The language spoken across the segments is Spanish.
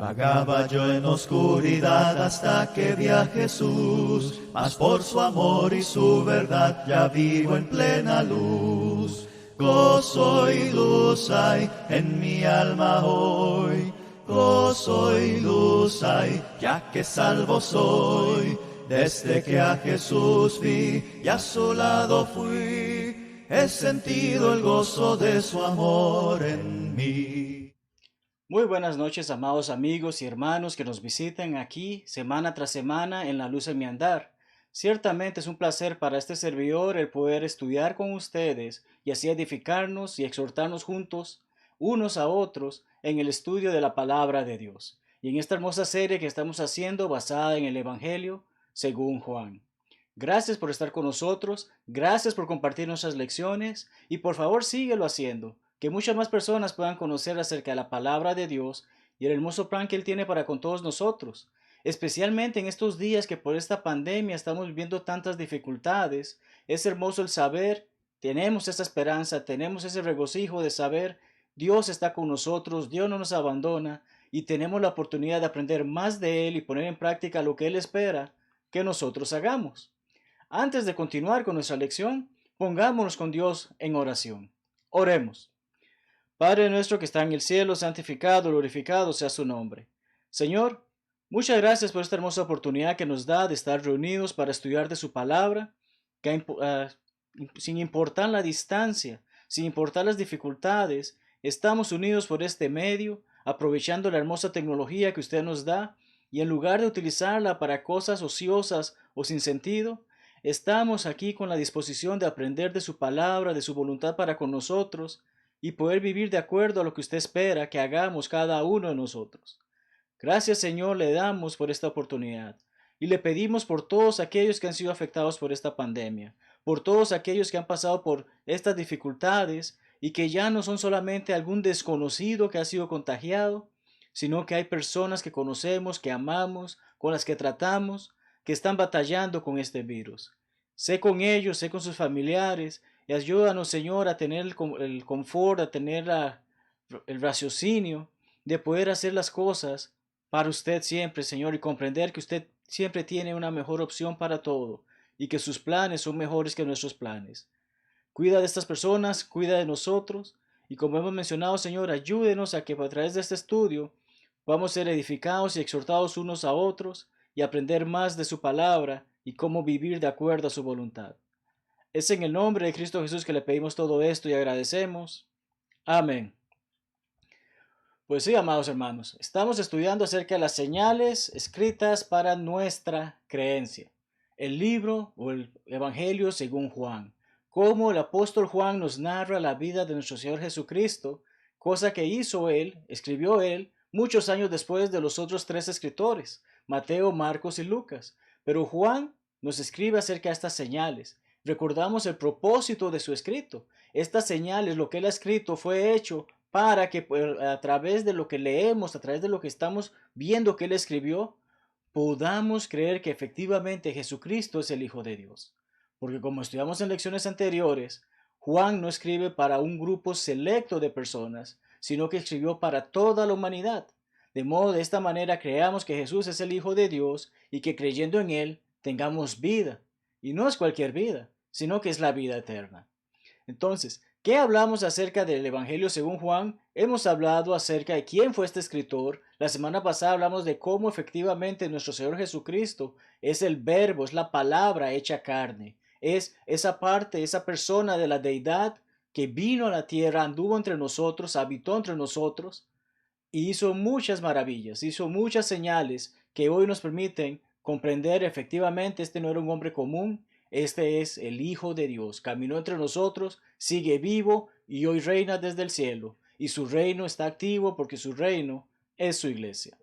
Vagaba yo en oscuridad hasta que vi a Jesús, mas por su amor y su verdad ya vivo en plena luz. Gozo y luz hay en mi alma hoy, gozo y luz hay, ya que salvo soy. Desde que a Jesús vi y a su lado fui, he sentido el gozo de su amor en mí. Muy buenas noches, amados amigos y hermanos que nos visitan aquí semana tras semana en La Luz en mi Andar. Ciertamente es un placer para este servidor el poder estudiar con ustedes y así edificarnos y exhortarnos juntos unos a otros en el estudio de la palabra de Dios. Y en esta hermosa serie que estamos haciendo basada en el Evangelio según Juan. Gracias por estar con nosotros, gracias por compartir nuestras lecciones y por favor síguelo haciendo. Que muchas más personas puedan conocer acerca de la palabra de Dios y el hermoso plan que Él tiene para con todos nosotros, especialmente en estos días que por esta pandemia estamos viviendo tantas dificultades. Es hermoso el saber, tenemos esa esperanza, tenemos ese regocijo de saber Dios está con nosotros, Dios no nos abandona y tenemos la oportunidad de aprender más de Él y poner en práctica lo que Él espera que nosotros hagamos. Antes de continuar con nuestra lección, pongámonos con Dios en oración. Oremos. Padre nuestro que está en el cielo, santificado, glorificado sea su nombre. Señor, muchas gracias por esta hermosa oportunidad que nos da de estar reunidos para estudiar de su palabra, sin importar la distancia, sin importar las dificultades, estamos unidos por este medio, aprovechando la hermosa tecnología que usted nos da, y en lugar de utilizarla para cosas ociosas o sin sentido, estamos aquí con la disposición de aprender de su palabra, de su voluntad para con nosotros, y poder vivir de acuerdo a lo que usted espera que hagamos cada uno de nosotros. Gracias, Señor, le damos por esta oportunidad y le pedimos por todos aquellos que han sido afectados por esta pandemia, por todos aquellos que han pasado por estas dificultades y que ya no son solamente algún desconocido que ha sido contagiado, sino que hay personas que conocemos, que amamos, con las que tratamos, que están batallando con este virus. Sé con ellos, sé con sus familiares, y ayúdanos, Señor, a tener el confort, a tener el raciocinio de poder hacer las cosas para usted siempre, Señor, y comprender que usted siempre tiene una mejor opción para todo y que sus planes son mejores que nuestros planes. Cuida de estas personas, cuida de nosotros, y como hemos mencionado, Señor, ayúdenos a que a través de este estudio podamos ser edificados y exhortados unos a otros y aprender más de su palabra y cómo vivir de acuerdo a su voluntad. Es en el nombre de Cristo Jesús que le pedimos todo esto y agradecemos. Amén. Pues sí, amados hermanos, estamos estudiando acerca de las señales escritas para nuestra creencia. El libro o el Evangelio según Juan. Cómo el apóstol Juan nos narra la vida de nuestro Señor Jesucristo, cosa que hizo él, escribió él, muchos años después de los otros tres escritores, Mateo, Marcos y Lucas. Pero Juan nos escribe acerca de estas señales. Recordamos el propósito de su escrito. Estas señales, lo que él ha escrito, fue hecho para que a través de lo que leemos, a través de lo que estamos viendo que él escribió, podamos creer que efectivamente Jesucristo es el Hijo de Dios. Porque como estudiamos en lecciones anteriores, Juan no escribe para un grupo selecto de personas, sino que escribió para toda la humanidad. De modo, de esta manera creamos que Jesús es el Hijo de Dios y que creyendo en Él tengamos vida. Y no es cualquier vida, sino que es la vida eterna. Entonces, ¿qué hablamos acerca del Evangelio según Juan? Hemos hablado acerca de quién fue este escritor. La semana pasada hablamos de cómo efectivamente nuestro Señor Jesucristo es el verbo, es la palabra hecha carne. Es esa parte, esa persona de la deidad que vino a la tierra, anduvo entre nosotros, habitó entre nosotros y hizo muchas maravillas, hizo muchas señales que hoy nos permiten comprender efectivamente este no era un hombre común, este es el Hijo de Dios. Caminó entre nosotros, sigue vivo y hoy reina desde el cielo. Y su reino está activo porque su reino es su iglesia.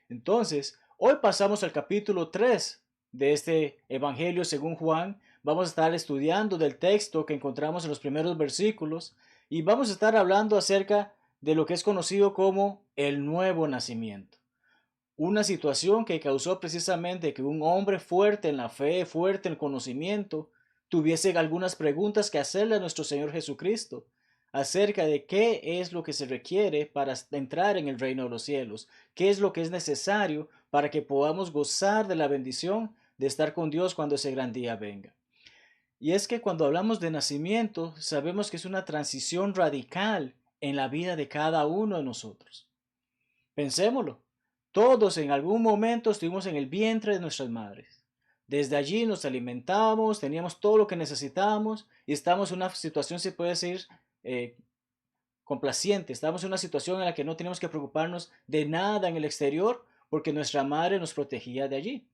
Entonces, hoy pasamos al capítulo 3 de este Evangelio según Juan. Vamos a estar estudiando del texto que encontramos en los primeros versículos y vamos a estar hablando acerca de lo que es conocido como el nuevo nacimiento. Una situación que causó precisamente que un hombre fuerte en la fe, fuerte en el conocimiento, tuviese algunas preguntas que hacerle a nuestro Señor Jesucristo. acerca de qué es lo que se requiere para entrar en el reino de los cielos, qué es lo que es necesario para que podamos gozar de la bendición de estar con Dios cuando ese gran día venga. Y es que cuando hablamos de nacimiento, sabemos que es una transición radical en la vida de cada uno de nosotros. Pensémoslo. Todos en algún momento estuvimos en el vientre de nuestras madres. Desde allí nos alimentamos, teníamos todo lo que necesitábamos y estamos en una situación, se puede decir, eh, complaciente. Estamos en una situación en la que no tenemos que preocuparnos de nada en el exterior porque nuestra madre nos protegía de allí.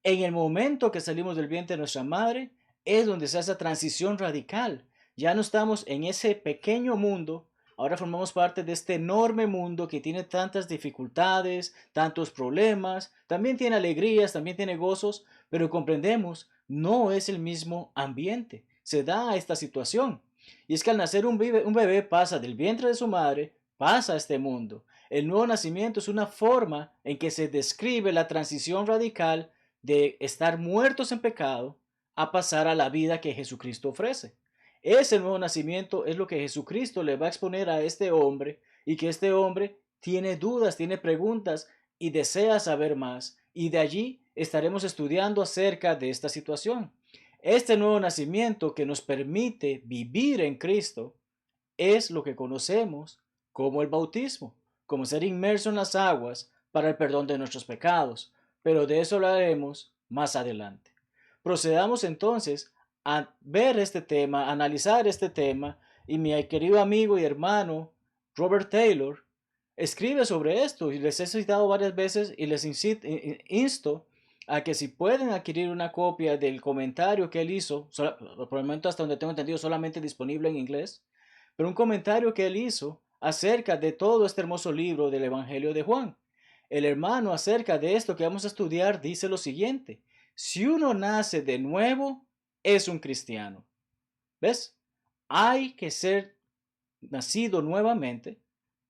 En el momento que salimos del vientre de nuestra madre es donde se hace esa transición radical. Ya no estamos en ese pequeño mundo, ahora formamos parte de este enorme mundo que tiene tantas dificultades, tantos problemas, también tiene alegrías, también tiene gozos, pero comprendemos, no es el mismo ambiente. Se da esta situación. Y es que al nacer un bebé pasa del vientre de su madre, pasa a este mundo. El nuevo nacimiento es una forma en que se describe la transición radical de estar muertos en pecado a pasar a la vida que Jesucristo ofrece. Ese nuevo nacimiento es lo que Jesucristo le va a exponer a este hombre y que este hombre tiene dudas, tiene preguntas y desea saber más. Y de allí estaremos estudiando acerca de esta situación. Este nuevo nacimiento que nos permite vivir en Cristo es lo que conocemos como el bautismo, como ser inmerso en las aguas para el perdón de nuestros pecados, pero de eso hablaremos más adelante. Procedamos entonces a ver este tema, a analizar este tema, y mi querido amigo y hermano Robert Taylor escribe sobre esto y les he citado varias veces y les insto a que si pueden adquirir una copia del comentario que él hizo, por el momento hasta donde tengo entendido solamente disponible en inglés, pero un comentario que él hizo acerca de todo este hermoso libro del Evangelio de Juan. El hermano acerca de esto que vamos a estudiar dice lo siguiente: si uno nace de nuevo, es un cristiano. ¿Ves? Hay que ser nacido nuevamente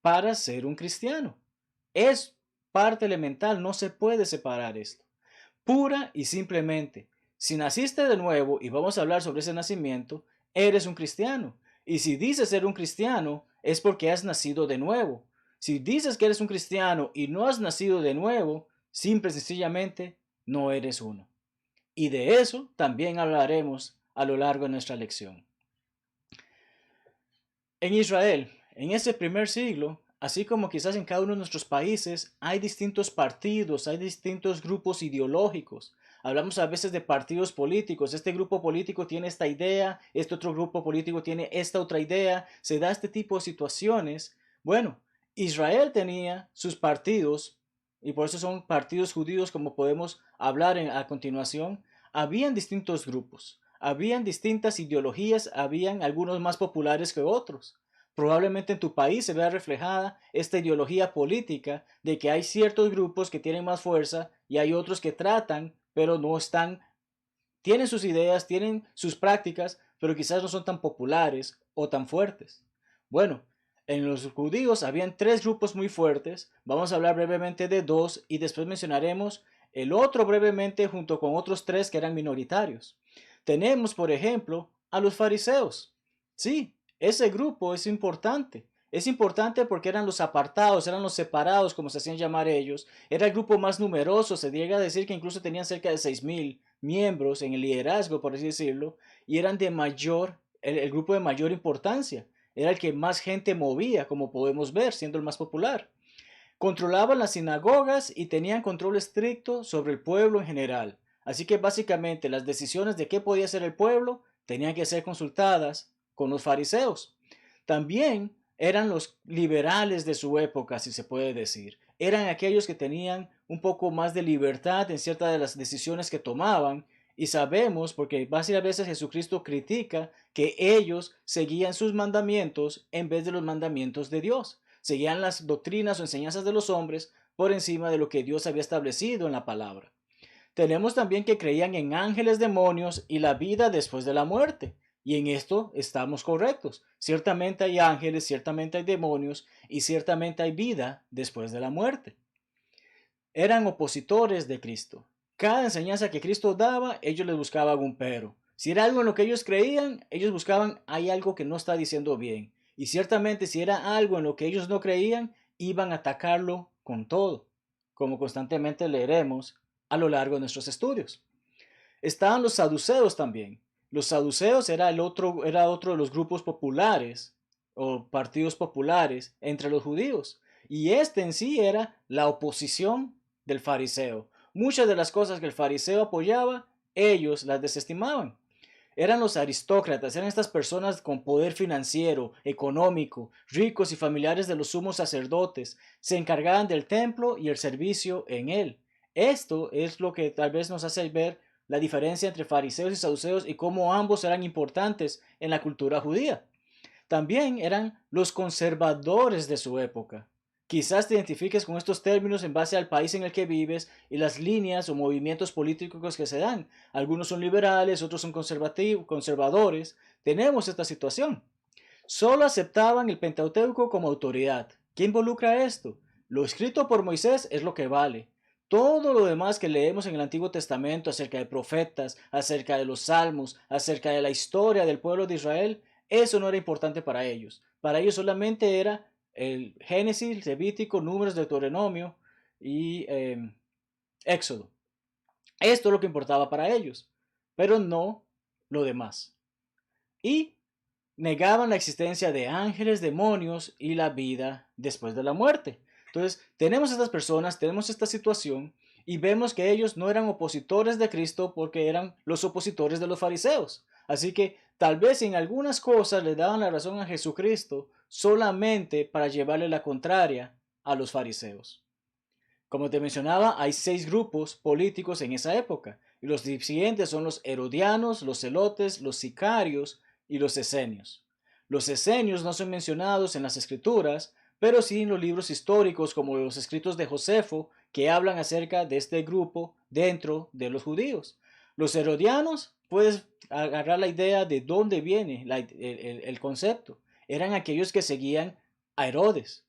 para ser un cristiano. Es parte elemental, no se puede separar esto. Pura y simplemente, si naciste de nuevo, y vamos a hablar sobre ese nacimiento, eres un cristiano. Y si dices ser un cristiano, es porque has nacido de nuevo. Si dices que eres un cristiano y no has nacido de nuevo, simple y sencillamente no eres uno. Y de eso también hablaremos a lo largo de nuestra lección. En Israel, en ese primer siglo, así como quizás en cada uno de nuestros países, hay distintos partidos, hay distintos grupos ideológicos. Hablamos a veces de partidos políticos. Este grupo político tiene esta idea, este otro grupo político tiene esta otra idea. Se da este tipo de situaciones. Bueno, Israel tenía sus partidos, y por eso son partidos judíos, como podemos hablar a continuación. Habían distintos grupos, habían distintas ideologías, habían algunos más populares que otros. Probablemente en tu país se vea reflejada esta ideología política de que hay ciertos grupos que tienen más fuerza y hay otros que tratan, pero no están, tienen sus ideas, tienen sus prácticas, pero quizás no son tan populares o tan fuertes. Bueno, en los judíos habían tres grupos muy fuertes. Vamos a hablar brevemente de dos y después mencionaremos el otro brevemente junto con otros tres que eran minoritarios. Tenemos, por ejemplo, a los fariseos. Sí, ese grupo es importante. Es importante porque eran los apartados, eran los separados, como se hacían llamar ellos. Era el grupo más numeroso. Se llega a decir que incluso tenían cerca de 6,000 miembros en el liderazgo, por así decirlo, y eran de el grupo de mayor importancia. Era el que más gente movía, como podemos ver, siendo el más popular. Controlaban las sinagogas y tenían control estricto sobre el pueblo en general. Así que básicamente las decisiones de qué podía hacer el pueblo tenían que ser consultadas con los fariseos. También eran los liberales de su época, si se puede decir. Eran aquellos que tenían un poco más de libertad en ciertas de las decisiones que tomaban. Y sabemos, porque varias veces Jesucristo critica que ellos seguían sus mandamientos en vez de los mandamientos de Dios. Seguían las doctrinas o enseñanzas de los hombres por encima de lo que Dios había establecido en la palabra. Tenemos también que creían en ángeles, demonios y la vida después de la muerte. Y en esto estamos correctos. Ciertamente hay ángeles, ciertamente hay demonios y ciertamente hay vida después de la muerte. Eran opositores de Cristo. Cada enseñanza que Cristo daba, ellos les buscaban un pero. Si era algo en lo que ellos creían, ellos buscaban, hay algo que no está diciendo bien. Y ciertamente si era algo en lo que ellos no creían, iban a atacarlo con todo, como constantemente leeremos a lo largo de nuestros estudios. Estaban los saduceos también. Los saduceos era otro de los grupos populares o partidos populares entre los judíos. Y este en sí era la oposición del fariseo. Muchas de las cosas que el fariseo apoyaba, ellos las desestimaban. Eran los aristócratas, eran estas personas con poder financiero, económico, ricos y familiares de los sumos sacerdotes. Se encargaban del templo y el servicio en él. Esto es lo que tal vez nos hace ver la diferencia entre fariseos y saduceos y cómo ambos eran importantes en la cultura judía. También eran los conservadores de su época. Quizás te identifiques con estos términos en base al país en el que vives y las líneas o movimientos políticos que se dan. Algunos son liberales, otros son conservadores. Tenemos esta situación. Solo aceptaban el Pentateuco como autoridad. ¿Qué involucra esto? Lo escrito por Moisés es lo que vale. Todo lo demás que leemos en el Antiguo Testamento acerca de profetas, acerca de los salmos, acerca de la historia del pueblo de Israel, eso no era importante para ellos. Para ellos solamente era el Génesis, Levítico, Números, Deuteronomio y Éxodo. Esto es lo que importaba para ellos, pero no lo demás. Y negaban la existencia de ángeles, demonios y la vida después de la muerte. Entonces, tenemos estas personas, tenemos esta situación y vemos que ellos no eran opositores de Cristo porque eran los opositores de los fariseos. Así que tal vez en algunas cosas le daban la razón a Jesucristo solamente para llevarle la contraria a los fariseos. Como te mencionaba, hay 6 grupos políticos en esa época, y los siguientes son los herodianos, los celotes, los sicarios y los esenios. Los esenios no son mencionados en las escrituras, pero sí en los libros históricos como los escritos de Josefo, que hablan acerca de este grupo dentro de los judíos. Los herodianos, puedes agarrar la idea de dónde viene el concepto. Eran aquellos que seguían a Herodes.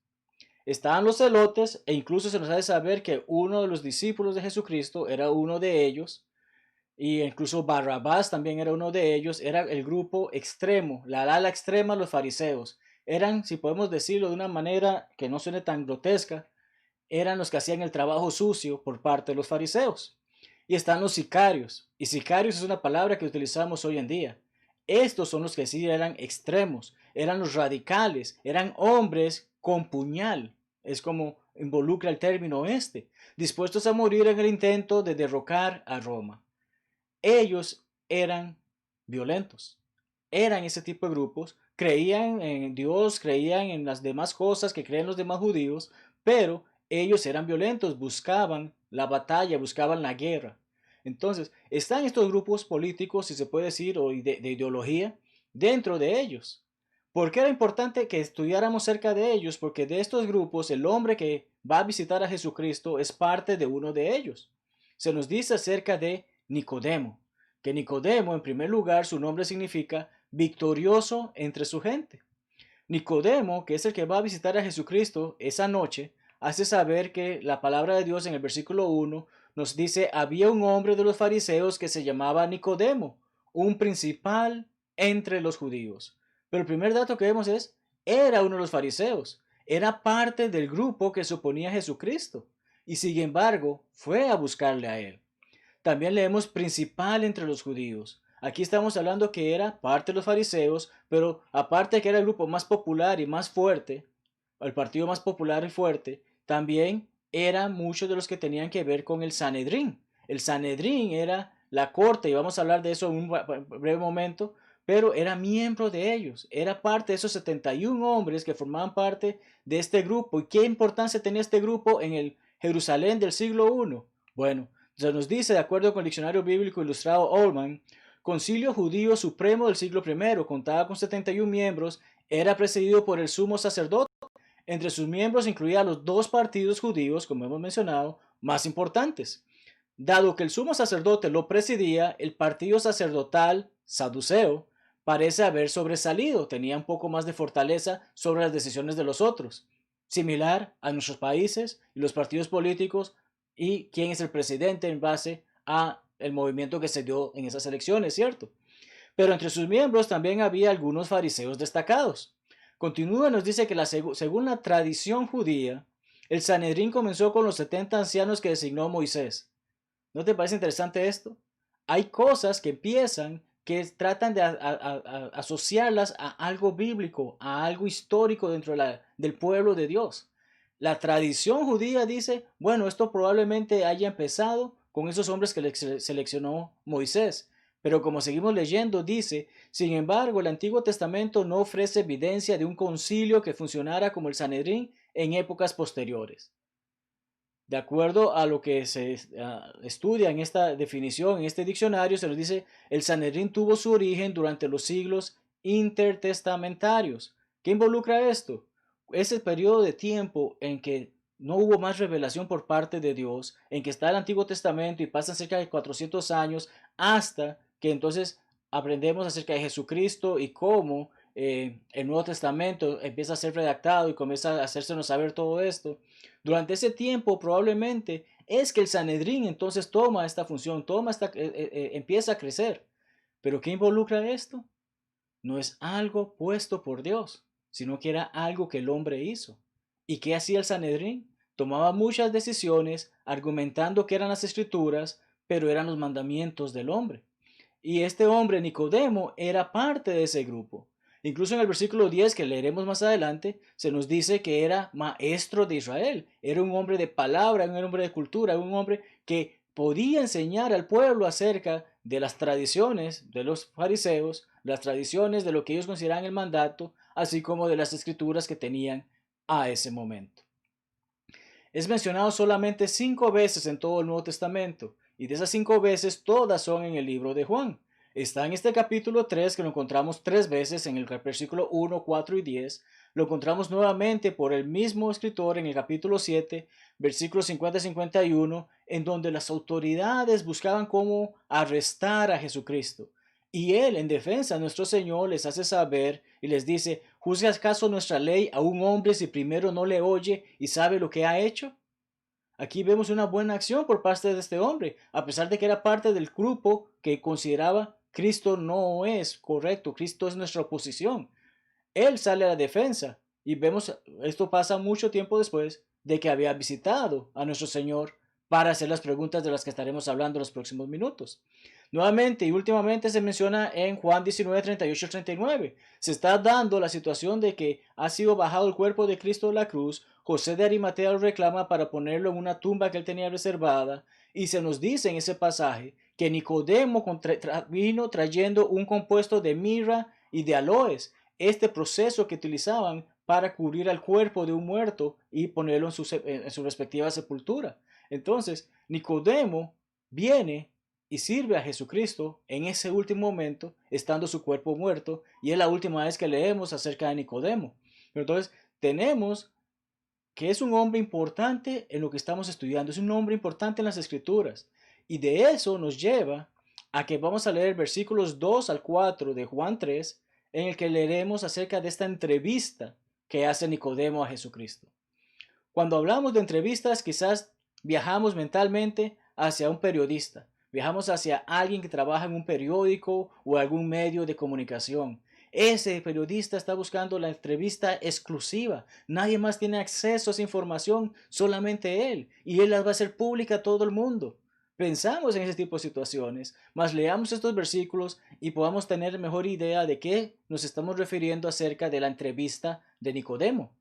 Estaban los celotes e incluso se nos hace saber que uno de los discípulos de Jesucristo era uno de ellos, y incluso Barrabás también era uno de ellos. Era el grupo extremo, la ala extrema de los fariseos. Eran, si podemos decirlo de una manera que no suene tan grotesca, eran los que hacían el trabajo sucio por parte de los fariseos. Y están los sicarios, y sicarios es una palabra que utilizamos hoy en día. Estos son los que sí eran extremos, eran los radicales, eran hombres con puñal, es como involucra el término dispuestos a morir en el intento de derrocar a Roma. Ellos eran violentos, eran ese tipo de grupos, creían en Dios, creían en las demás cosas que creen los demás judíos, pero ellos eran violentos, buscaban la batalla, buscaban la guerra. Entonces, están estos grupos políticos, si se puede decir, o de ideología, dentro de ellos. ¿Por qué era importante que estudiáramos cerca de ellos? Porque de estos grupos, el hombre que va a visitar a Jesucristo es parte de uno de ellos. Se nos dice acerca de Nicodemo, que Nicodemo, en primer lugar, su nombre significa victorioso entre su gente. Nicodemo, que es el que va a visitar a Jesucristo esa noche, hace saber que la palabra de Dios en el versículo 1 nos dice: había un hombre de los fariseos que se llamaba Nicodemo, un principal entre los judíos. Pero el primer dato que vemos es, era uno de los fariseos, era parte del grupo que se oponía a Jesucristo, y sin embargo fue a buscarle a él. También leemos principal entre los judíos. Aquí estamos hablando que era parte de los fariseos, pero aparte de que era el grupo más popular y más fuerte, el partido más popular y fuerte, también eran muchos de los que tenían que ver con el Sanedrín. El Sanedrín era la corte, y vamos a hablar de eso en un breve momento, pero era miembro de ellos, era parte de esos 71 hombres que formaban parte de este grupo. ¿Y qué importancia tenía este grupo en el Jerusalén del siglo I? Bueno, se nos dice, de acuerdo con el Diccionario Bíblico Ilustrado Allman, Concilio Judío Supremo del siglo I, contaba con 71 miembros, era presidido por el sumo sacerdote. Entre sus miembros incluía a los 2 partidos judíos, como hemos mencionado, más importantes. Dado que el sumo sacerdote lo presidía, el partido sacerdotal saduceo parece haber sobresalido, tenía un poco más de fortaleza sobre las decisiones de los otros. Similar a nuestros países y los partidos políticos y quién es el presidente en base a el movimiento que se dio en esas elecciones, ¿cierto? Pero entre sus miembros también había algunos fariseos destacados. Continúa, nos dice que según la tradición judía, el Sanedrín comenzó con los 70 ancianos que designó Moisés. ¿No te parece interesante esto? Hay cosas que empiezan que tratan de asociarlas a algo bíblico, a algo histórico dentro del pueblo de Dios. La tradición judía dice, bueno, esto probablemente haya empezado con esos hombres que seleccionó Moisés. Pero como seguimos leyendo, dice, sin embargo, el Antiguo Testamento no ofrece evidencia de un concilio que funcionara como el Sanedrín en épocas posteriores. De acuerdo a lo que se estudia en esta definición, en este diccionario, se nos dice, el Sanedrín tuvo su origen durante los siglos intertestamentarios. ¿Qué involucra esto? Ese periodo de tiempo en que no hubo más revelación por parte de Dios, en que está el Antiguo Testamento y pasan cerca de 400 años hasta que entonces aprendemos acerca de Jesucristo y cómo el Nuevo Testamento empieza a ser redactado y comienza a hacérsenos saber todo esto. Durante ese tiempo probablemente es que el Sanedrín entonces toma esta función, empieza a crecer. ¿Pero qué involucra esto? No es algo puesto por Dios, sino que era algo que el hombre hizo. ¿Y qué hacía el Sanedrín? Tomaba muchas decisiones argumentando que eran las escrituras, pero eran los mandamientos del hombre. Y este hombre, Nicodemo, era parte de ese grupo. Incluso en el versículo 10 que leeremos más adelante, se nos dice que era maestro de Israel. Era un hombre de palabra, un hombre de cultura, un hombre que podía enseñar al pueblo acerca de las tradiciones de los fariseos, las tradiciones de lo que ellos consideraban el mandato, así como de las escrituras que tenían a ese momento. Es mencionado solamente 5 veces en todo el Nuevo Testamento, y de esas 5 veces todas son en el libro de Juan. Está en este capítulo 3, que lo encontramos 3 veces en el versículo 1, 4 y 10. Lo encontramos nuevamente por el mismo escritor en el capítulo 7, versículos 50 y 51, en donde las autoridades buscaban cómo arrestar a Jesucristo. Y él, en defensa de nuestro Señor, les hace saber y les dice, ¿juzga acaso nuestra ley a un hombre si primero no le oye y sabe lo que ha hecho? Aquí vemos una buena acción por parte de este hombre, a pesar de que era parte del grupo que consideraba Cristo no es correcto, Cristo es nuestra oposición. Él sale a la defensa y vemos, esto pasa mucho tiempo después de que había visitado a nuestro Señor para hacer las preguntas de las que estaremos hablando en los próximos minutos. Nuevamente y últimamente se menciona en Juan 19, 38 y 39. Se está dando la situación de que ha sido bajado el cuerpo de Cristo de la cruz. José de Arimatea lo reclama para ponerlo en una tumba que él tenía reservada. Y se nos dice en ese pasaje que Nicodemo vino trayendo un compuesto de mirra y de aloes, este proceso que utilizaban para cubrir al cuerpo de un muerto y ponerlo en su respectiva sepultura. Entonces, Nicodemo viene y sirve a Jesucristo en ese último momento, estando su cuerpo muerto, y es la última vez que leemos acerca de Nicodemo. Pero entonces, tenemos que es un hombre importante en lo que estamos estudiando, es un hombre importante en las Escrituras, y de eso nos lleva a que vamos a leer versículos 2 al 4 de Juan 3, en el que leeremos acerca de esta entrevista que hace Nicodemo a Jesucristo. Cuando hablamos de entrevistas, quizás viajamos mentalmente hacia un periodista, viajamos hacia alguien que trabaja en un periódico o algún medio de comunicación. Ese periodista está buscando la entrevista exclusiva. Nadie más tiene acceso a esa información, solamente él. Y él la va a hacer pública a todo el mundo. Pensamos en ese tipo de situaciones, mas leamos estos versículos y podamos tener mejor idea de qué nos estamos refiriendo acerca de la entrevista de Nicodemo.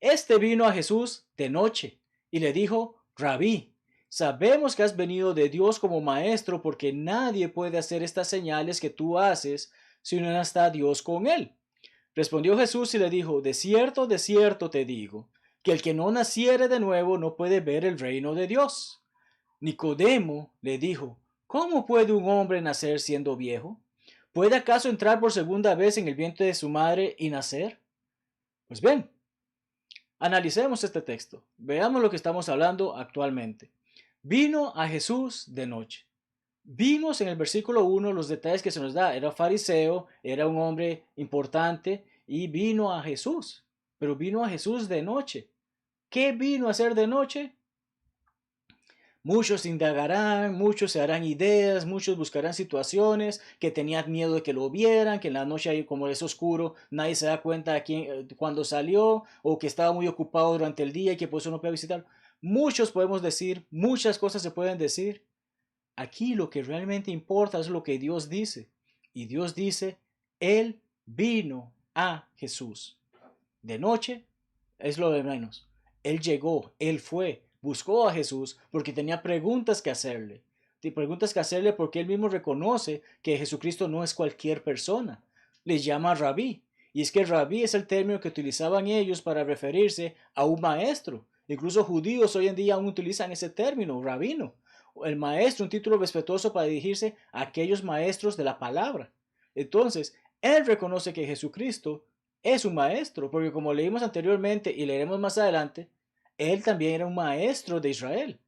Este vino a Jesús de noche y le dijo, Rabí, sabemos que has venido de Dios como maestro porque nadie puede hacer estas señales que tú haces si no está Dios con él. Respondió Jesús y le dijo, de cierto te digo, que el que no naciere de nuevo no puede ver el reino de Dios. Nicodemo le dijo, ¿cómo puede un hombre nacer siendo viejo? ¿Puede acaso entrar por segunda vez en el vientre de su madre y nacer? Pues bien, analicemos este texto. Veamos lo que estamos hablando actualmente. Vino a Jesús de noche. Vimos en el versículo 1 los detalles que se nos da. Era fariseo, era un hombre importante y vino a Jesús. Pero vino a Jesús de noche. ¿Qué vino a hacer de noche? Muchos indagarán, muchos se harán ideas, muchos buscarán situaciones que tenían miedo de que lo vieran, que en la noche ahí como es oscuro, nadie se da cuenta de quién, cuando salió, o que estaba muy ocupado durante el día y que por eso no puede visitar. Muchos podemos decir, muchas cosas se pueden decir. Aquí lo que realmente importa es lo que Dios dice. Y Dios dice, Él vino a Jesús. De noche es lo de menos. Él llegó, Él fue, buscó a Jesús porque tenía preguntas que hacerle. Preguntas que hacerle porque Él mismo reconoce que Jesucristo no es cualquier persona. Les llama rabí. Y es que rabí es el término que utilizaban ellos para referirse a un maestro. Incluso judíos hoy en día aún utilizan ese término, rabino. El maestro, un título respetuoso para dirigirse a aquellos maestros de la palabra. Entonces, Él reconoce que Jesucristo es un maestro, porque como leímos anteriormente y leeremos más adelante, él también era un maestro de Israel.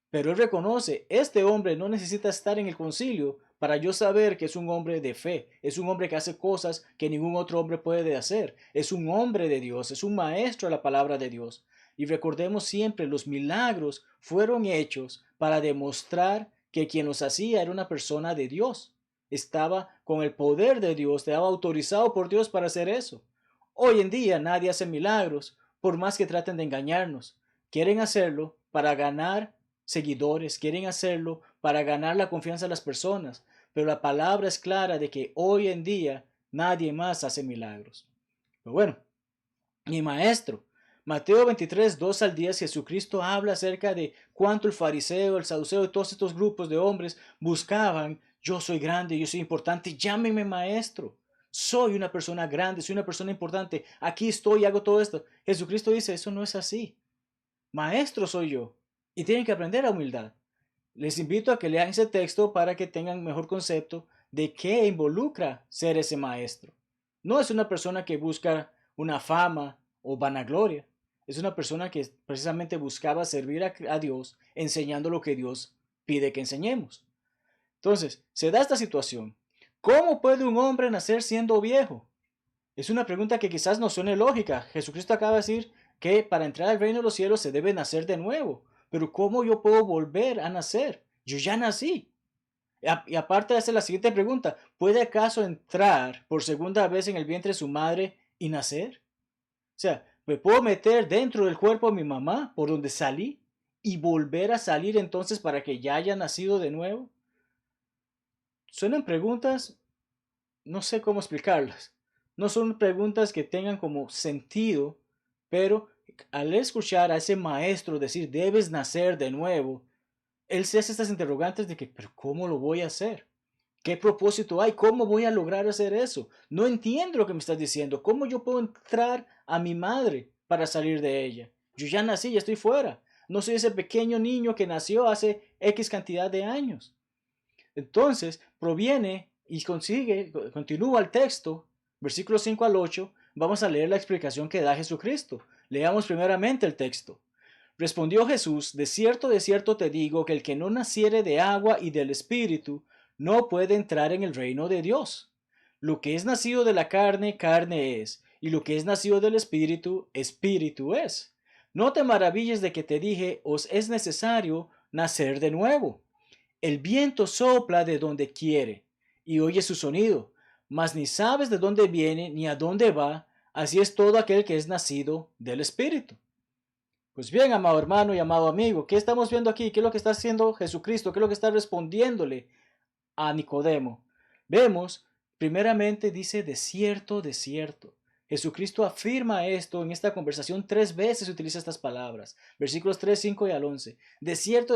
Pero él reconoce, este hombre no necesita estar en el concilio para yo saber que es un hombre de fe, es un hombre que hace cosas que ningún otro hombre puede hacer, es un hombre de Dios, es un maestro de la palabra de Dios. Y recordemos siempre, los milagros fueron hechos para demostrar que quien los hacía era una persona de Dios. Estaba con el poder de Dios, estaba autorizado por Dios para hacer eso. Hoy en día nadie hace milagros, por más que traten de engañarnos. Quieren hacerlo para ganar seguidores, quieren hacerlo para ganar la confianza de las personas, pero la palabra es clara de que hoy en día nadie más hace milagros. Pero bueno, mi maestro, Mateo 23, 2 al 10, Jesucristo habla acerca de cuánto el fariseo, el saduceo y todos estos grupos de hombres buscaban, yo soy grande, yo soy importante, llámenme maestro. Soy una persona grande, soy una persona importante, aquí estoy, hago todo esto. Jesucristo dice, eso no es así. Maestro soy yo. Y tienen que aprender a humildad. Les invito a que lean ese texto para que tengan mejor concepto de qué involucra ser ese maestro. No es una persona que busca una fama o vanagloria. Es una persona que precisamente buscaba servir a Dios enseñando lo que Dios pide que enseñemos. Entonces, se da esta situación. ¿Cómo puede un hombre nacer siendo viejo? Es una pregunta que quizás no suene lógica. Jesucristo acaba de decir que para entrar al reino de los cielos se debe nacer de nuevo. Pero ¿cómo yo puedo volver a nacer? Yo ya nací. Y aparte de hacer la siguiente pregunta, ¿puede acaso entrar por segunda vez en el vientre de su madre y nacer? O sea, ¿me puedo meter dentro del cuerpo de mi mamá por donde salí y volver a salir entonces para que ya haya nacido de nuevo? Suenan preguntas, no sé cómo explicarlas. No son preguntas que tengan como sentido, pero al escuchar a ese maestro decir, debes nacer de nuevo, él se hace estas interrogantes de que, pero ¿cómo lo voy a hacer? ¿Qué propósito hay? ¿Cómo voy a lograr hacer eso? No entiendo lo que me estás diciendo. ¿Cómo yo puedo entrar a mi madre para salir de ella? Yo ya nací, ya estoy fuera. No soy ese pequeño niño que nació hace X cantidad de años. Entonces, proviene y continúa el texto, versículos 5 al 8, vamos a leer la explicación que da Jesucristo. Leamos primeramente el texto. Respondió Jesús, de cierto te digo que el que no naciere de agua y del Espíritu no puede entrar en el reino de Dios. Lo que es nacido de la carne, carne es, y lo que es nacido del Espíritu, Espíritu es. No te maravilles de que te dije, os es necesario nacer de nuevo. El viento sopla de donde quiere y oye su sonido, mas ni sabes de dónde viene ni a dónde va. Así es todo aquel que es nacido del Espíritu. Pues bien, amado hermano y amado amigo, ¿qué estamos viendo aquí? ¿Qué es lo que está haciendo Jesucristo? ¿Qué es lo que está respondiéndole a Nicodemo? Vemos, primeramente dice, de cierto, de cierto. Jesucristo afirma esto en esta conversación 3 veces, utiliza estas palabras. Versículos 3, 5 y al 11. De cierto,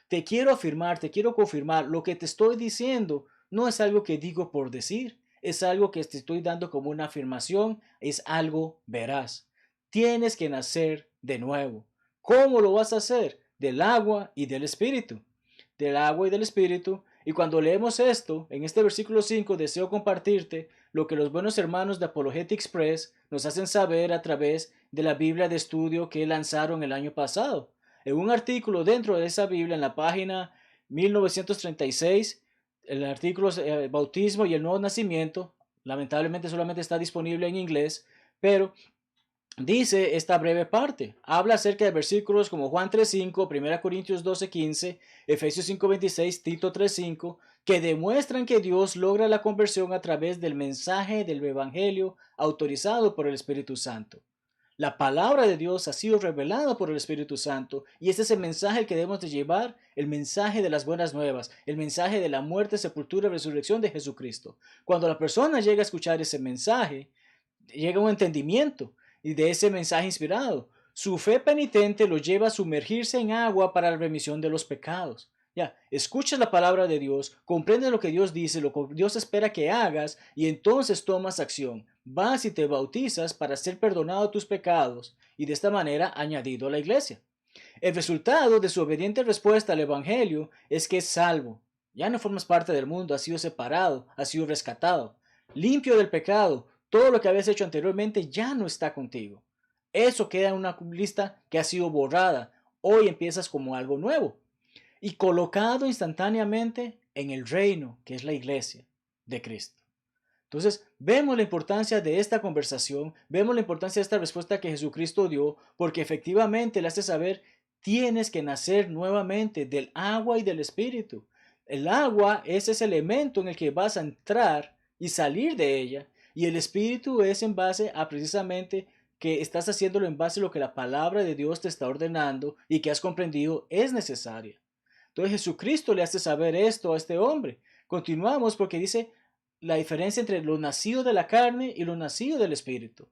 te quiero afirmar, te quiero confirmar, lo que te estoy diciendo no es algo que digo por decir, es algo que te estoy dando como una afirmación, es algo veraz. Tienes que nacer de nuevo. ¿Cómo lo vas a hacer? Del agua y del espíritu. Del agua y del espíritu. Y cuando leemos esto, en este versículo 5, deseo compartirte lo que los buenos hermanos de Apologetics Press nos hacen saber a través de la Biblia de estudio que lanzaron el año pasado. En un artículo dentro de esa Biblia, en la página 1936, el artículo Bautismo y el Nuevo Nacimiento, lamentablemente solamente está disponible en inglés, pero dice esta breve parte. Habla acerca de versículos como Juan 3:5, 1 Corintios 12:15, Efesios 5:26, Tito 3:5, que demuestran que Dios logra la conversión a través del mensaje del Evangelio autorizado por el Espíritu Santo. La palabra de Dios ha sido revelada por el Espíritu Santo y este es el mensaje que debemos de llevar, el mensaje de las buenas nuevas, el mensaje de la muerte, sepultura y resurrección de Jesucristo. Cuando la persona llega a escuchar ese mensaje, llega a un entendimiento y de ese mensaje inspirado. Su fe penitente lo lleva a sumergirse en agua para la remisión de los pecados. Ya, escuchas la palabra de Dios, comprendes lo que Dios dice, lo que Dios espera que hagas y entonces tomas acción. Vas y te bautizas para ser perdonado tus pecados y de esta manera añadido a la iglesia. El resultado de su obediente respuesta al Evangelio es que es salvo. Ya no formas parte del mundo, has sido separado, has sido rescatado, limpio del pecado. Todo lo que habías hecho anteriormente ya no está contigo. Eso queda en una lista que ha sido borrada. Hoy empiezas como algo nuevo y colocado instantáneamente en el reino, que es la iglesia de Cristo. Entonces, vemos la importancia de esta conversación, vemos la importancia de esta respuesta que Jesucristo dio, porque efectivamente le hace saber, tienes que nacer nuevamente del agua y del Espíritu. El agua es ese elemento en el que vas a entrar y salir de ella, y el Espíritu es en base a precisamente que estás haciéndolo en base a lo que la palabra de Dios te está ordenando y que has comprendido es necesaria. Entonces Jesucristo le hace saber esto a este hombre. Continuamos porque dice, la diferencia entre lo nacido de la carne y lo nacido del Espíritu.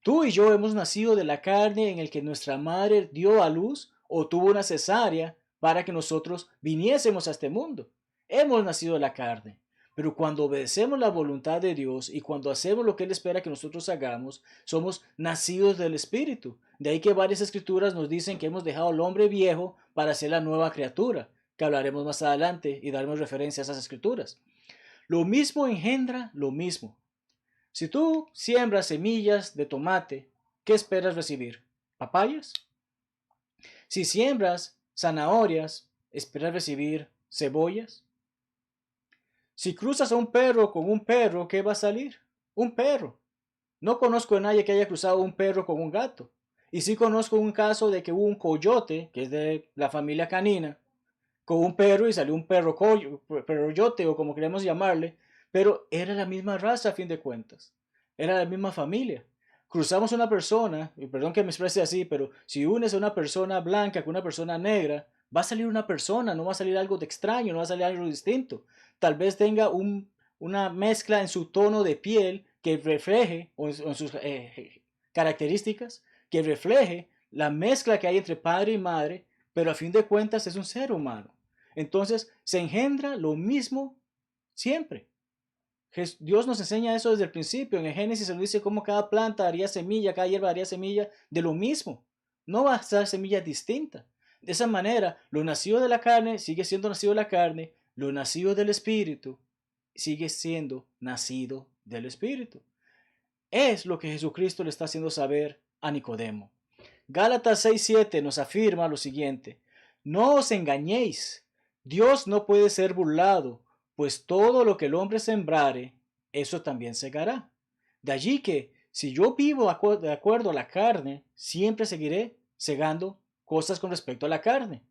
Tú y yo hemos nacido de la carne en el que nuestra madre dio a luz o tuvo una cesárea para que nosotros viniésemos a este mundo. Hemos nacido de la carne. Pero cuando obedecemos la voluntad de Dios y cuando hacemos lo que Él espera que nosotros hagamos, somos nacidos del Espíritu. De ahí que varias escrituras nos dicen que hemos dejado al hombre viejo para ser la nueva criatura, que hablaremos más adelante y daremos referencia a esas escrituras. Lo mismo engendra lo mismo. Si tú siembras semillas de tomate, ¿qué esperas recibir? ¿Papayas? Si siembras zanahorias, ¿esperas recibir cebollas? Si cruzas a un perro con un perro, ¿qué va a salir? Un perro. No conozco a nadie que haya cruzado un perro con un gato. Y sí conozco un caso de que hubo un coyote, que es de la familia canina, con un perro y salió un perro perroyote o como queremos llamarle, pero era la misma raza a fin de cuentas, era la misma familia. Cruzamos una persona, y perdón que me exprese así, pero si unes a una persona blanca con una persona negra, va a salir una persona, no va a salir algo de extraño, no va a salir algo distinto. Tal vez tenga una mezcla en su tono de piel que refleje, o en sus características, que refleje la mezcla que hay entre padre y madre, pero a fin de cuentas es un ser humano. Entonces se engendra lo mismo siempre. Dios nos enseña eso desde el principio. En el Génesis se nos dice cómo cada planta haría semilla, cada hierba haría semilla de lo mismo. No va a ser semilla distinta. De esa manera, lo nacido de la carne sigue siendo nacido de la carne, lo nacido del Espíritu sigue siendo nacido del Espíritu. Es lo que Jesucristo le está haciendo saber a Nicodemo. Gálatas 6:7 nos afirma lo siguiente: no os engañéis, Dios no puede ser burlado, pues todo lo que el hombre sembrare, eso también segará. De allí que, si yo vivo de acuerdo a la carne, siempre seguiré segando cosas con respecto a la carne.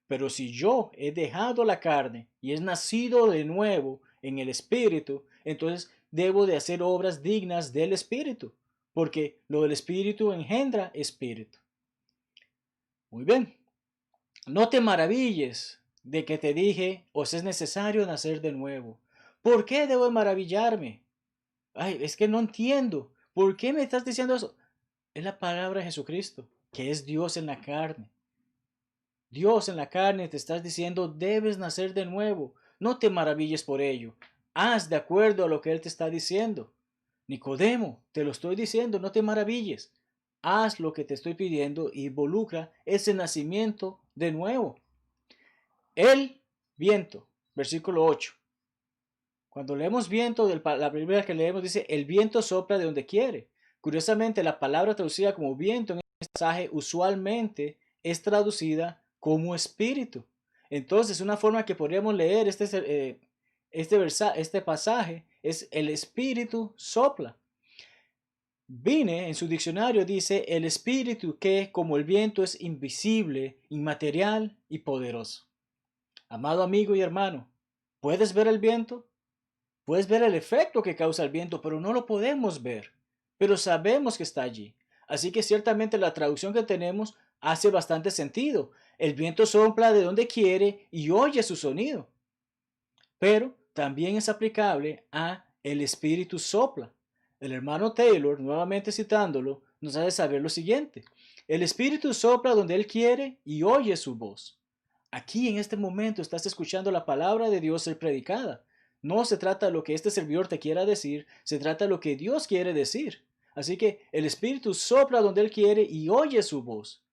Pero si yo he dejado la carne y he nacido de nuevo en el Espíritu, entonces debo de hacer obras dignas del Espíritu, porque lo del Espíritu engendra Espíritu. Muy bien, no te maravilles de que te dije, os es necesario nacer de nuevo. ¿Por qué debo maravillarme? Ay, es que no entiendo. ¿Por qué me estás diciendo eso? Es la palabra de Jesucristo, que es Dios en la carne. Dios en la carne te estás diciendo, debes nacer de nuevo. No te maravilles por ello. Haz de acuerdo a lo que Él te está diciendo. Nicodemo, te lo estoy diciendo, no te maravilles. Haz lo que te estoy pidiendo y involucra ese nacimiento de nuevo. El viento, versículo 8. Cuando leemos viento, la primera que leemos dice, el viento sopla de donde quiere. Curiosamente, la palabra traducida como viento en este pasaje usualmente es traducida como espíritu. Entonces, una forma que podríamos leer este pasaje es el espíritu sopla. Vine en su diccionario dice el espíritu que como el viento es invisible, inmaterial y poderoso. Amado amigo y hermano, ¿puedes ver el viento? Puedes ver el efecto que causa el viento, pero no lo podemos ver. Pero sabemos que está allí. Así que ciertamente la traducción que tenemos hace bastante sentido. El viento sopla de donde quiere y oye su sonido. Pero también es aplicable a el espíritu sopla. El hermano Taylor, nuevamente citándolo, nos hace saber lo siguiente. El espíritu sopla donde él quiere y oye su voz. Aquí en este momento estás escuchando la palabra de Dios ser predicada. No se trata de lo que este servidor te quiera decir, se trata de lo que Dios quiere decir. Así que el espíritu sopla donde él quiere y oye su voz.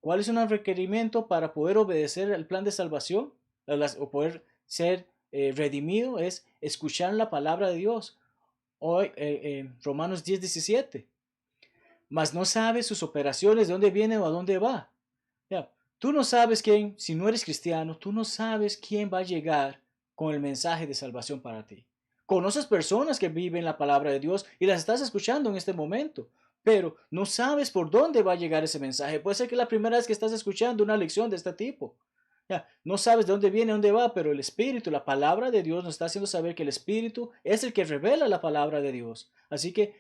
¿Cuál es un requerimiento para poder obedecer el plan de salvación o poder ser redimido? Es escuchar la palabra de Dios. Hoy, Romanos 10:17. Mas no sabes sus operaciones, de dónde viene o a dónde va. Ya, tú no sabes quién, si no eres cristiano, tú no sabes quién va a llegar con el mensaje de salvación para ti. Conoces personas que viven la palabra de Dios y las estás escuchando en este momento, pero no sabes por dónde va a llegar ese mensaje. Puede ser que es la primera vez que estás escuchando una lección de este tipo. Ya, no sabes de dónde viene, dónde va, pero el Espíritu, la palabra de Dios nos está haciendo saber que el Espíritu es el que revela la palabra de Dios. Así que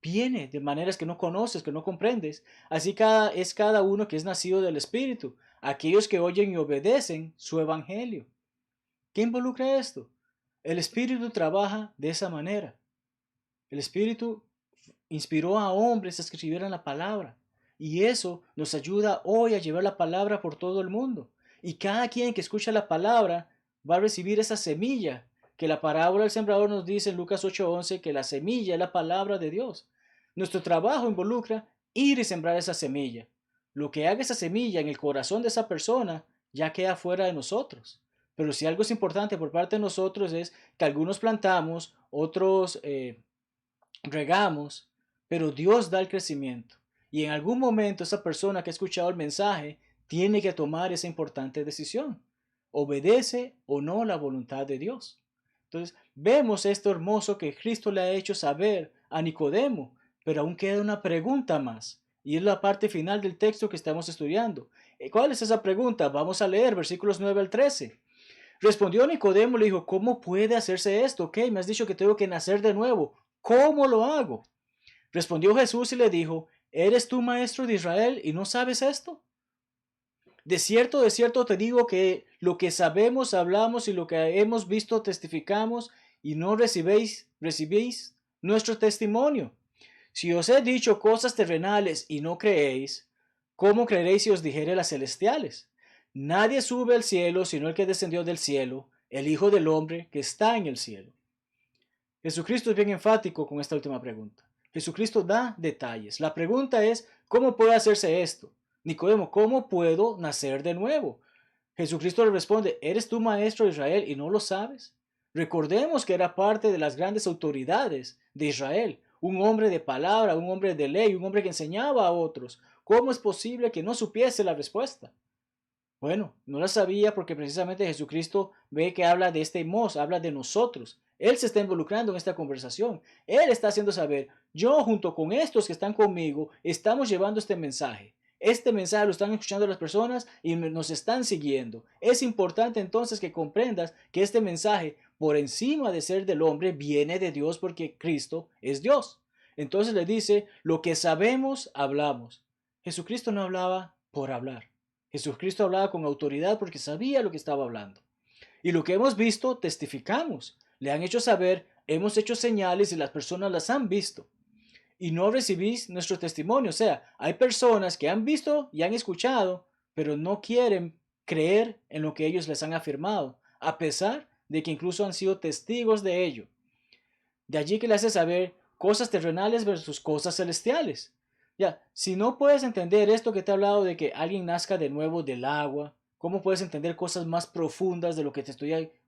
viene de maneras que no conoces, que no comprendes. Así es cada uno que es nacido del Espíritu, aquellos que oyen y obedecen su evangelio. ¿Qué involucra esto? El Espíritu trabaja de esa manera. El Espíritu inspiró a hombres a escribir la palabra. Y eso nos ayuda hoy a llevar la palabra por todo el mundo. Y cada quien que escucha la palabra va a recibir esa semilla, que la parábola del sembrador nos dice en Lucas 8:11 que la semilla es la palabra de Dios. Nuestro trabajo involucra ir y sembrar esa semilla. Lo que haga esa semilla en el corazón de esa persona ya queda fuera de nosotros. Pero si algo es importante por parte de nosotros es que algunos plantamos, otros regamos, pero Dios da el crecimiento. Y en algún momento esa persona que ha escuchado el mensaje tiene que tomar esa importante decisión. ¿Obedece o no la voluntad de Dios? Entonces, vemos esto hermoso que Cristo le ha hecho saber a Nicodemo, pero aún queda una pregunta más. Y es la parte final del texto que estamos estudiando. ¿Cuál es esa pregunta? Vamos a leer versículos 9 al 13. Respondió Nicodemo, le dijo, ¿cómo puede hacerse esto? ¿Qué? Me has dicho que tengo que nacer de nuevo. ¿Cómo lo hago? Respondió Jesús y le dijo, ¿eres tú maestro de Israel y no sabes esto? De cierto te digo que lo que sabemos hablamos y lo que hemos visto testificamos y no recibéis nuestro testimonio. Si os he dicho cosas terrenales y no creéis, ¿cómo creeréis si os dijere las celestiales? Nadie sube al cielo sino el que descendió del cielo, el Hijo del Hombre que está en el cielo. Jesucristo es bien enfático con esta última pregunta. Jesucristo da detalles. La pregunta es, ¿cómo puede hacerse esto? Nicodemo, ¿cómo puedo nacer de nuevo? Jesucristo le responde, ¿eres tú maestro de Israel y no lo sabes? Recordemos que era parte de las grandes autoridades de Israel, un hombre de palabra, un hombre de ley, un hombre que enseñaba a otros. ¿Cómo es posible que no supiese la respuesta? Bueno, no la sabía porque precisamente Jesucristo ve que habla de este mos, habla de nosotros. Él se está involucrando en esta conversación. Él está haciendo saber, yo junto con estos que están conmigo, estamos llevando este mensaje. Este mensaje lo están escuchando las personas y nos están siguiendo. Es importante entonces que comprendas que este mensaje, por encima de ser del hombre, viene de Dios porque Cristo es Dios. Entonces le dice, lo que sabemos, hablamos. Jesucristo no hablaba por hablar. Jesucristo hablaba con autoridad porque sabía lo que estaba hablando. Y lo que hemos visto, testificamos. Le han hecho saber, hemos hecho señales y las personas las han visto. Y no recibís nuestro testimonio. O sea, hay personas que han visto y han escuchado, pero no quieren creer en lo que ellos les han afirmado, a pesar de que incluso han sido testigos de ello. De allí que le hace saber cosas terrenales versus cosas celestiales. Ya, si no puedes entender esto que te he hablado de que alguien nazca de nuevo del agua, ¿cómo puedes entender cosas más profundas de lo que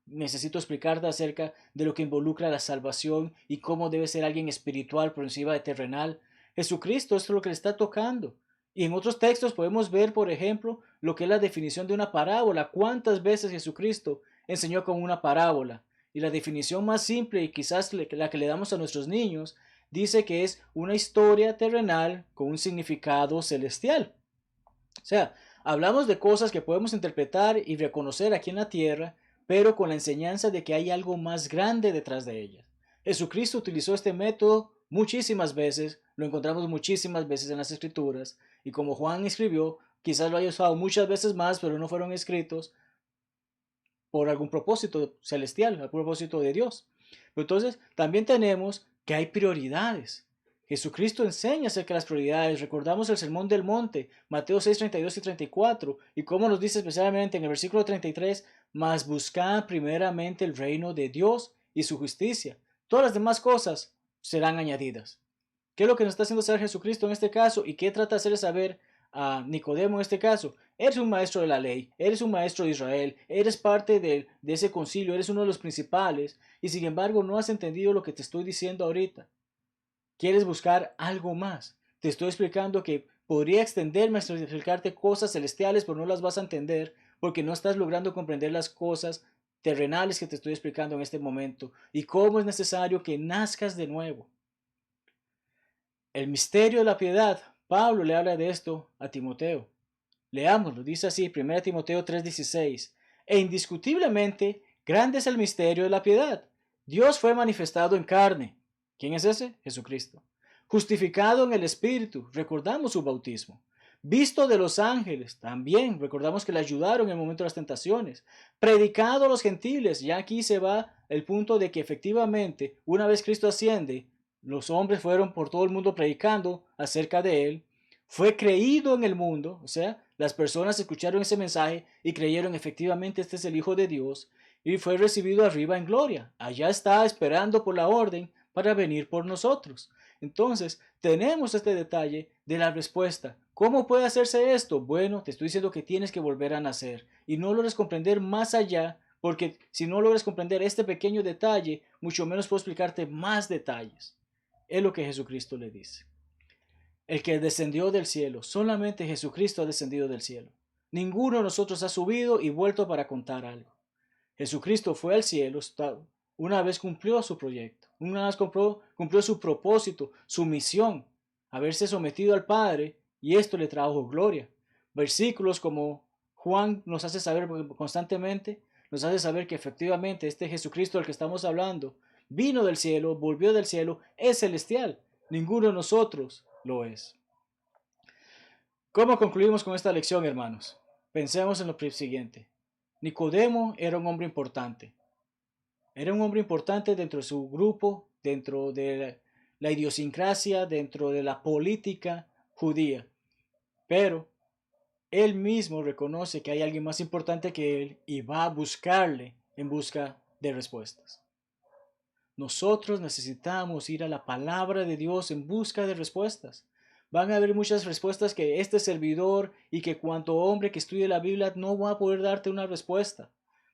necesito explicarte acerca de lo que involucra la salvación y cómo debe ser alguien espiritual por encima de terrenal? Jesucristo, esto es lo que le está tocando. Y en otros textos podemos ver, por ejemplo, lo que es la definición de una parábola. ¿Cuántas veces Jesucristo enseñó con una parábola? Y la definición más simple y quizás la que le damos a nuestros niños dice que es una historia terrenal con un significado celestial. O sea, hablamos de cosas que podemos interpretar y reconocer aquí en la tierra, pero con la enseñanza de que hay algo más grande detrás de ellas. Jesucristo utilizó este método muchísimas veces, lo encontramos muchísimas veces en las Escrituras, y como Juan escribió, quizás lo haya usado muchas veces más, pero no fueron escritos por algún propósito celestial, algún propósito de Dios. Pero entonces también tenemos que hay prioridades. Jesucristo enseña acerca de las prioridades. Recordamos el Sermón del Monte, Mateo 6, 32 y 34, y como nos dice especialmente en el versículo 33, mas buscad primeramente el reino de Dios y su justicia. Todas las demás cosas serán añadidas. ¿Qué es lo que nos está haciendo saber Jesucristo en este caso? ¿Y qué trata de hacer saber a Nicodemo en este caso? Eres un maestro de la ley, eres un maestro de Israel, eres parte de ese concilio, eres uno de los principales, y sin embargo no has entendido lo que te estoy diciendo ahorita. Quieres buscar algo más. Te estoy explicando que podría extenderme a explicarte cosas celestiales, pero no las vas a entender porque no estás logrando comprender las cosas terrenales que te estoy explicando en este momento y cómo es necesario que nazcas de nuevo. El misterio de la piedad. Pablo le habla de esto a Timoteo. Leámoslo, dice así, 1 Timoteo 3:16. E indiscutiblemente, grande es el misterio de la piedad. Dios fue manifestado en carne. ¿Quién es ese? Jesucristo. Justificado en el Espíritu, recordamos su bautismo. Visto de los ángeles, también recordamos que le ayudaron en el momento de las tentaciones. Predicado a los gentiles, ya aquí se va el punto de que efectivamente, una vez Cristo asciende, los hombres fueron por todo el mundo predicando acerca de él. Fue creído en el mundo, o sea, las personas escucharon ese mensaje y creyeron efectivamente este es el Hijo de Dios y fue recibido arriba en gloria. Allá está esperando por la orden para venir por nosotros. Entonces, tenemos este detalle de la respuesta. ¿Cómo puede hacerse esto? Bueno, te estoy diciendo que tienes que volver a nacer y no logres comprender más allá, porque si no logras comprender este pequeño detalle, mucho menos puedo explicarte más detalles. Es lo que Jesucristo le dice. El que descendió del cielo, solamente Jesucristo ha descendido del cielo. Ninguno de nosotros ha subido y vuelto para contar algo. Jesucristo fue al cielo, una vez cumplió su proyecto, una vez cumplió su propósito, su misión, haberse sometido al Padre, y esto le trajo gloria. Versículos como Juan nos hace saber constantemente, nos hace saber que efectivamente este Jesucristo del que estamos hablando vino del cielo, volvió del cielo, es celestial. Ninguno de nosotros lo es. ¿Cómo concluimos con esta lección, hermanos? Pensemos en lo siguiente. Nicodemo era un hombre importante. Era un hombre importante dentro de su grupo, dentro de la idiosincrasia, dentro de la política judía. Pero él mismo reconoce que hay alguien más importante que él y va a buscarle en busca de respuestas. Nosotros necesitamos ir a la palabra de Dios en busca de respuestas. Van a haber muchas respuestas que este servidor y que cuanto hombre que estudie la Biblia no va a poder darte una respuesta.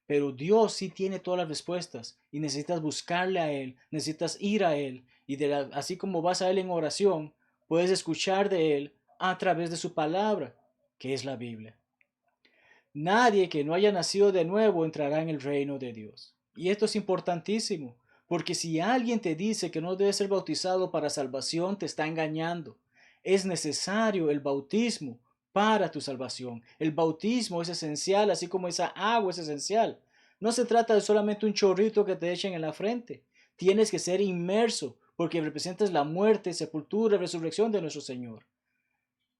Pero Dios sí tiene todas las respuestas y necesitas buscarle a Él, necesitas ir a Él. Y así como vas a Él en oración, puedes escuchar de Él a través de su palabra, que es la Biblia. Nadie que no haya nacido de nuevo entrará en el reino de Dios. Y esto es importantísimo. Porque si alguien te dice que no debes ser bautizado para salvación, te está engañando. Es necesario el bautismo para tu salvación. El bautismo es esencial, así como esa agua es esencial. No se trata de solamente un chorrito que te echen en la frente. Tienes que ser inmerso, porque representas la muerte, sepultura y resurrección de nuestro Señor.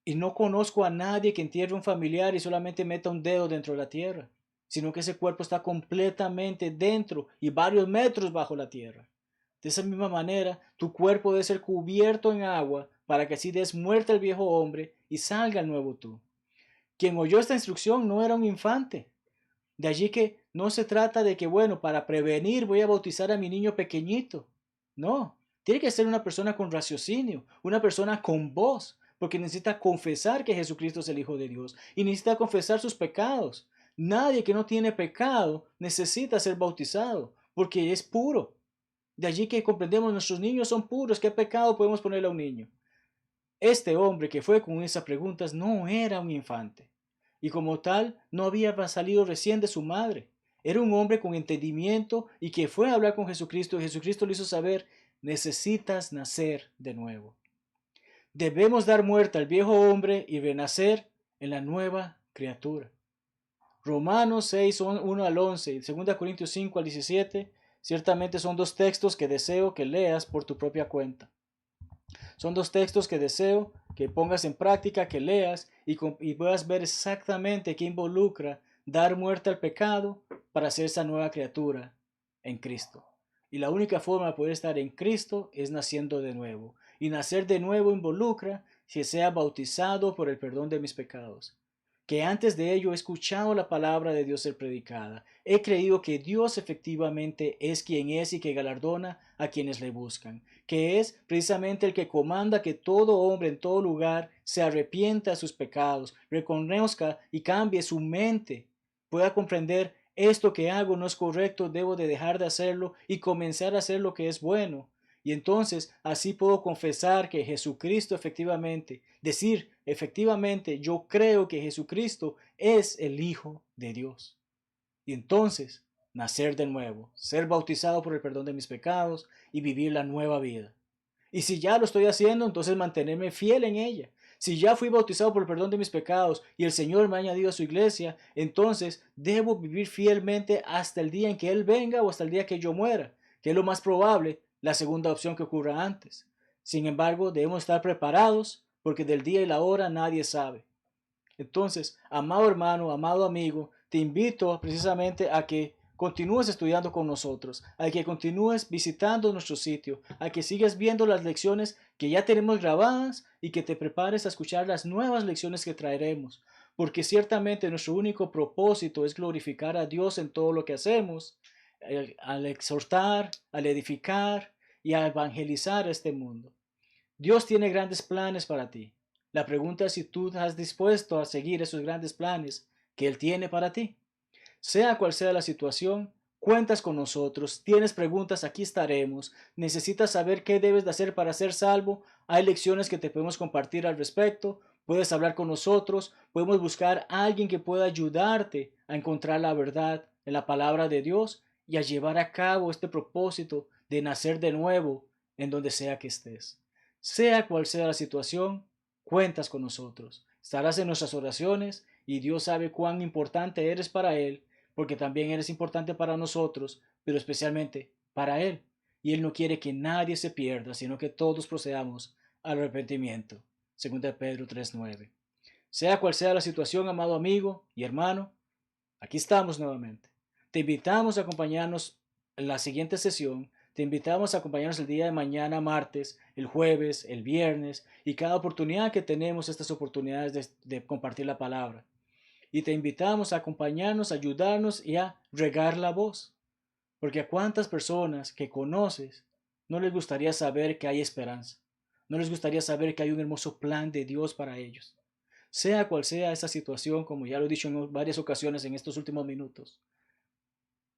Y no conozco a nadie que entierre un familiar y solamente meta un dedo dentro de la tierra, sino que ese cuerpo está completamente dentro y varios metros bajo la tierra. De esa misma manera, tu cuerpo debe ser cubierto en agua para que así des muerte al viejo hombre y salga el nuevo tú. Quien oyó esta instrucción no era un infante. De allí que no se trata de que, bueno, para prevenir voy a bautizar a mi niño pequeñito. No, tiene que ser una persona con raciocinio, una persona con voz, porque necesita confesar que Jesucristo es el Hijo de Dios y necesita confesar sus pecados. Nadie que no tiene pecado necesita ser bautizado, porque es puro. De allí que comprendemos, nuestros niños son puros. ¿Qué pecado podemos ponerle a un niño? Este hombre que fue con esas preguntas no era un infante, y como tal no había salido recién de su madre. Era un hombre con entendimiento y que fue a hablar con Jesucristo, y Jesucristo le hizo saber, necesitas nacer de nuevo. Debemos dar muerte al viejo hombre y renacer en la nueva criatura. Romanos 6, 1 al 11 y 2 Corintios 5 al 17 ciertamente son dos textos que deseo que leas por tu propia cuenta. Son dos textos que deseo que pongas en práctica, que leas y puedas ver exactamente qué involucra dar muerte al pecado para ser esa nueva criatura en Cristo. Y la única forma de poder estar en Cristo es naciendo de nuevo. Y nacer de nuevo involucra que sea bautizado por el perdón de mis pecados. Que antes de ello he escuchado la palabra de Dios ser predicada. He creído que Dios efectivamente es quien es y que galardona a quienes le buscan. Que es precisamente el que comanda que todo hombre en todo lugar se arrepienta de sus pecados, reconozca y cambie su mente, pueda comprender esto que hago no es correcto, debo de dejar de hacerlo y comenzar a hacer lo que es bueno. Y entonces así puedo confesar que Jesucristo efectivamente yo creo que Jesucristo es el Hijo de Dios. Y entonces nacer de nuevo, ser bautizado por el perdón de mis pecados y vivir la nueva vida. Y si ya lo estoy haciendo, entonces mantenerme fiel en ella. Si ya fui bautizado por el perdón de mis pecados y el Señor me ha añadido a su iglesia, entonces debo vivir fielmente hasta el día en que Él venga o hasta el día que yo muera, que es lo más probable, la segunda opción que ocurra antes. Sin embargo, debemos estar preparados porque del día y la hora nadie sabe. Entonces, amado hermano, amado amigo, te invito precisamente a que continúes estudiando con nosotros, a que continúes visitando nuestro sitio, a que sigas viendo las lecciones que ya tenemos grabadas y que te prepares a escuchar las nuevas lecciones que traeremos, porque ciertamente nuestro único propósito es glorificar a Dios en todo lo que hacemos, al exhortar, al edificar y a evangelizar este mundo. Dios tiene grandes planes para ti. La pregunta es si tú estás dispuesto a seguir esos grandes planes que Él tiene para ti. Sea cual sea la situación, cuentas con nosotros. Tienes preguntas, aquí estaremos. Necesitas saber qué debes de hacer para ser salvo. Hay lecciones que te podemos compartir al respecto. Puedes hablar con nosotros. Podemos buscar a alguien que pueda ayudarte a encontrar la verdad en la palabra de Dios y a llevar a cabo este propósito de nacer de nuevo en donde sea que estés. Sea cual sea la situación, cuentas con nosotros. Estarás en nuestras oraciones y Dios sabe cuán importante eres para Él, porque también eres importante para nosotros, pero especialmente para Él. Y Él no quiere que nadie se pierda, sino que todos procedamos al arrepentimiento. 2 Pedro 3:9. Sea cual sea la situación, amado amigo y hermano, aquí estamos nuevamente. Te invitamos a acompañarnos en la siguiente sesión. Te invitamos a acompañarnos el día de mañana, martes, el jueves, el viernes y cada oportunidad que tenemos estas oportunidades de compartir la palabra. Y te invitamos a acompañarnos, a ayudarnos y a regar la voz. Porque a cuántas personas que conoces no les gustaría saber que hay esperanza. No les gustaría saber que hay un hermoso plan de Dios para ellos. Sea cual sea esa situación, como ya lo he dicho en varias ocasiones en estos últimos minutos.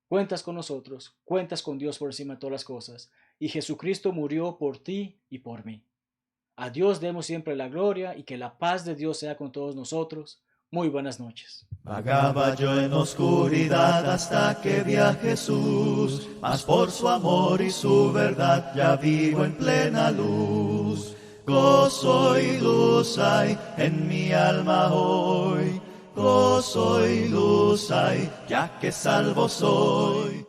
Cuentas con nosotros, cuentas con Dios por encima de todas las cosas, y Jesucristo murió por ti y por mí. A Dios demos siempre la gloria y que la paz de Dios sea con todos nosotros. Muy buenas noches. Vagaba yo en oscuridad hasta que vi a Jesús, mas por su amor y su verdad ya vivo en plena luz. Gozo y luz hay en mi alma hoy. Gozo y luz hay, ya que salvo soy.